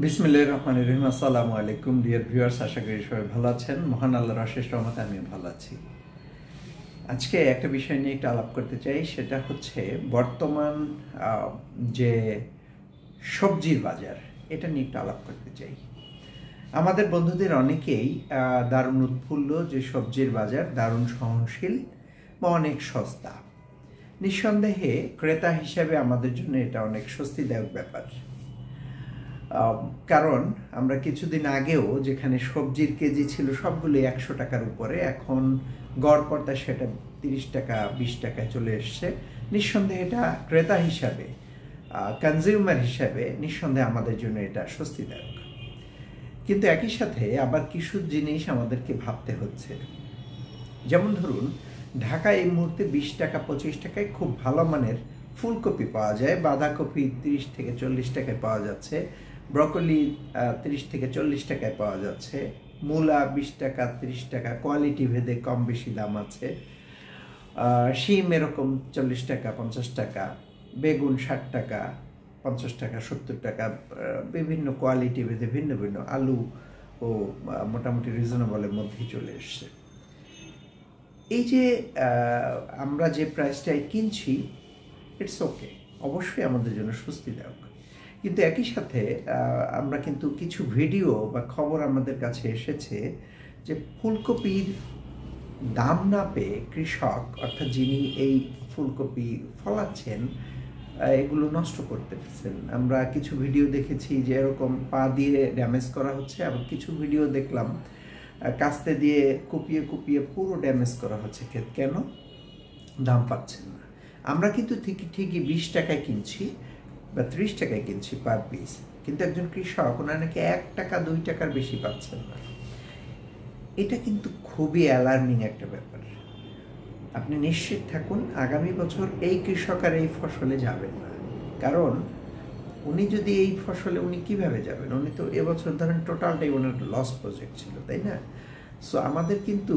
বিসমিল্লাহির রহমানির রহিম। আসসালামু আলাইকুম ডিয়ার ভিউয়ার্স, আশা করি সবাই ভালো আছেন। মহান আল্লাহর অশেষ রহমতে আমিও ভালো আছি। আজকে একটা বিষয় নিয়ে একটু আলাপ করতে চাই, সেটা হচ্ছে বর্তমান যে সবজির বাজার, এটা নিয়ে একটু আলাপ করতে চাই। আমাদের বন্ধুদের অনেকেই দারুণ উৎফুল্ল যে সবজির বাজার দারুণ সহনশীল বা অনেক সস্তা। নিঃসন্দেহে ক্রেতা হিসাবে আমাদের জন্য এটা অনেক স্বস্তিদায়ক ব্যাপার। কারণ আমরা কিছুদিন আগেও যেখানে সবজির কেজি ছিল সবগুলো 100 টাকার উপরে, এখন গড় পড়তা সেটা 30 টাকা 20 টাকায় চলে এসছে। নিঃসন্দেহে এটা ক্রেতা হিসাবে, কনজিউমার হিসাবে নিঃসন্দেহে আমাদের জন্য এটা স্বস্তিদায়ক। কিন্তু একই সাথে আবার কিছু জিনিস আমাদেরকে ভাবতে হচ্ছে। যেমন ধরুন, ঢাকায় এই মুহূর্তে 20 টাকা 25 টাকায় খুব ভালো মানের ফুলকপি পাওয়া যায়, বাঁধাকপি 30 থেকে 40 টাকায় পাওয়া যাচ্ছে, ব্রকলি 30 থেকে 40 টাকায় পাওয়া যাচ্ছে, মূলা 20 টাকা 30 টাকা, কোয়ালিটি ভেদে কম বেশি দাম আছে। শিম এরকম 40 টাকা 50 টাকা, বেগুন 60 টাকা 50 টাকা 70 টাকা, বিভিন্ন কোয়ালিটি ভেদে ভিন্ন ভিন্ন। আলু ও মোটামুটি রিজনেবলের মধ্যেই চলে এসছে। এই যে আমরা যে প্রাইসটায় কিনছি, ইটস ওকে, অবশ্যই আমাদের জন্য স্বস্তিদায়ক। কিন্তু একই সাথে আমরা কিন্তু কিছু ভিডিও বা খবর আমাদের কাছে এসেছে যে ফুলকপির দাম না পেয়ে কৃষক, অর্থাৎ যিনি এই ফুলকপি ফলাচ্ছেন, এগুলো নষ্ট করতেছেন। আমরা কিছু ভিডিও দেখেছি যে এরকম পা দিয়ে ড্যামেজ করা হচ্ছে, আবার কিছু ভিডিও দেখলাম কাস্তে দিয়ে কুপিয়ে কুপিয়ে পুরো ড্যামেজ করা হচ্ছে ক্ষেত। কেন? দাম পাচ্ছেন না। আমরা কিন্তু ঠিকই 20 টাকায় কিনছি বা 30 টাকায় কিনছি পার পিস, কিন্তু একজন কৃষক ওনার নাকি 1 টাকা 2 টাকার বেশি পাচ্ছেন না। এটা কিন্তু খুবই অ্যালার্মিং একটা ব্যাপার। আপনি নিশ্চিত থাকুন, আগামী বছর এই কৃষক আর এই ফসলে যাবেন না। কারণ উনি যদি এই ফসলে উনি কিভাবে যাবেন? উনি তো এবছর ধরেন টোটালটাই ওনার লস প্রজেক্ট ছিল, তাই না? সো আমাদের কিন্তু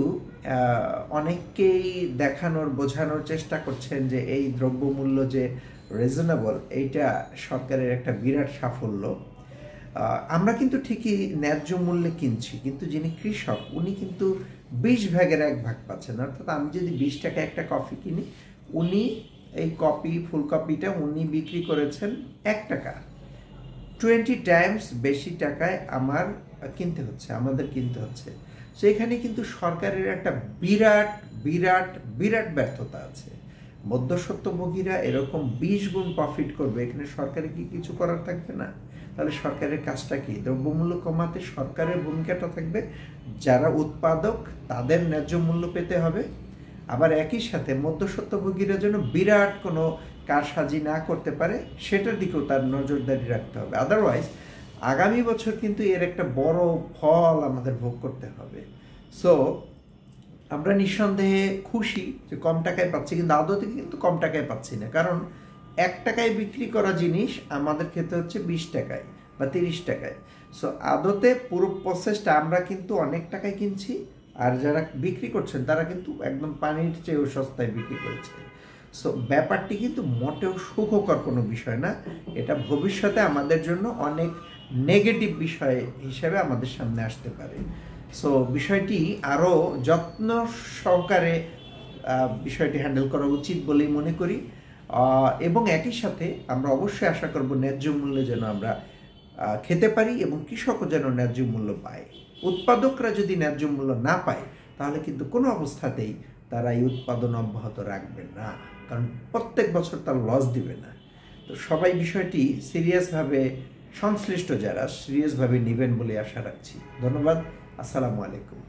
অনেককেই দেখানোর বোঝানোর চেষ্টা করছেন যে এই দ্রব্যমূল্য যে রিজনেবল, এইটা সরকারের একটা বিরাট সাফল্য। আমরা কিন্তু ঠিকই ন্যায্য মূল্যে কিনছি, কিন্তু যিনি কৃষক উনি কিন্তু 20 ভাগের 1 ভাগ পাচ্ছেন। অর্থাৎ আমি যদি 20 টাকা একটা কফি কিনি, উনি এই ফুলকপিটা উনি বিক্রি করেছেন 1 টাকা, 20 টাইমস বেশি টাকায় আমাদের কিনতে হচ্ছে। সো এখানে কিন্তু সরকারের একটা বিরাট বিরাট বিরাট ব্যর্থতা আছে। মধ্যস্বত্বভোগীরা এরকম 20 গুণ প্রফিট করবে, এখানে সরকারের কি কিছু করার থাকবে না? তাহলে সরকারের কাজটা কি? দ্রব্যমূল্য কমাতে সরকারের ভূমিকাটা থাকবে, যারা উৎপাদক তাদের ন্যায্য মূল্য পেতে হবে। আবার একই সাথে মধ্যস্বত্বভোগীরা যেন বিরাট কোনো কারসাজি না করতে পারে, সেটার দিকেও তার নজরদারি রাখতে হবে। আদারওয়াইজ আগামী বছর কিন্তু এর একটা বড় ফল আমাদের ভোগ করতে হবে। সো আমরা নিঃসন্দেহে খুশি যে কম টাকায় পাচ্ছি, কিন্তু আদতে কিন্তু কম টাকায় পাচ্ছি না। কারণ 1 টাকায় বিক্রি করা জিনিস আমাদের খেতে হচ্ছে 20 টাকায় বা 30 টাকায়। সো আদতে পুরো প্রসেসটা আমরা কিন্তু অনেক টাকায় কিনছি, আর যারা বিক্রি করছেন তারা কিন্তু একদম পানির চেয়েও সস্তায় বিক্রি করেছে। সো ব্যাপারটি কিন্তু মোটেও সুখকর কোনো বিষয় না। এটা ভবিষ্যতে আমাদের জন্য অনেক নেগেটিভ বিষয় হিসেবে আমাদের সামনে আসতে পারে। সো বিষয়টি আরও যত্ন সহকারে বিষয়টি হ্যান্ডেল করা উচিত বলেই মনে করি। এবং একই সাথে আমরা অবশ্যই আশা করব ন্যায্য মূল্যে যেন আমরা খেতে পারি এবং কৃষকও যেন ন্যায্য মূল্য পায়। উৎপাদকরা যদি ন্যায্য মূল্য না পায়, তাহলে কিন্তু কোনো অবস্থাতেই তারা এই উৎপাদন অব্যাহত রাখবে না, কারণ প্রত্যেক বছর তার লস দিবে না। তো সবাই বিষয়টি সিরিয়াসভাবে, সংশ্লিষ্ট যারা সিরিয়াসভাবে নেবেন বলে আশা রাখছি। ধন্যবাদ। আসসালামু আলাইকুম।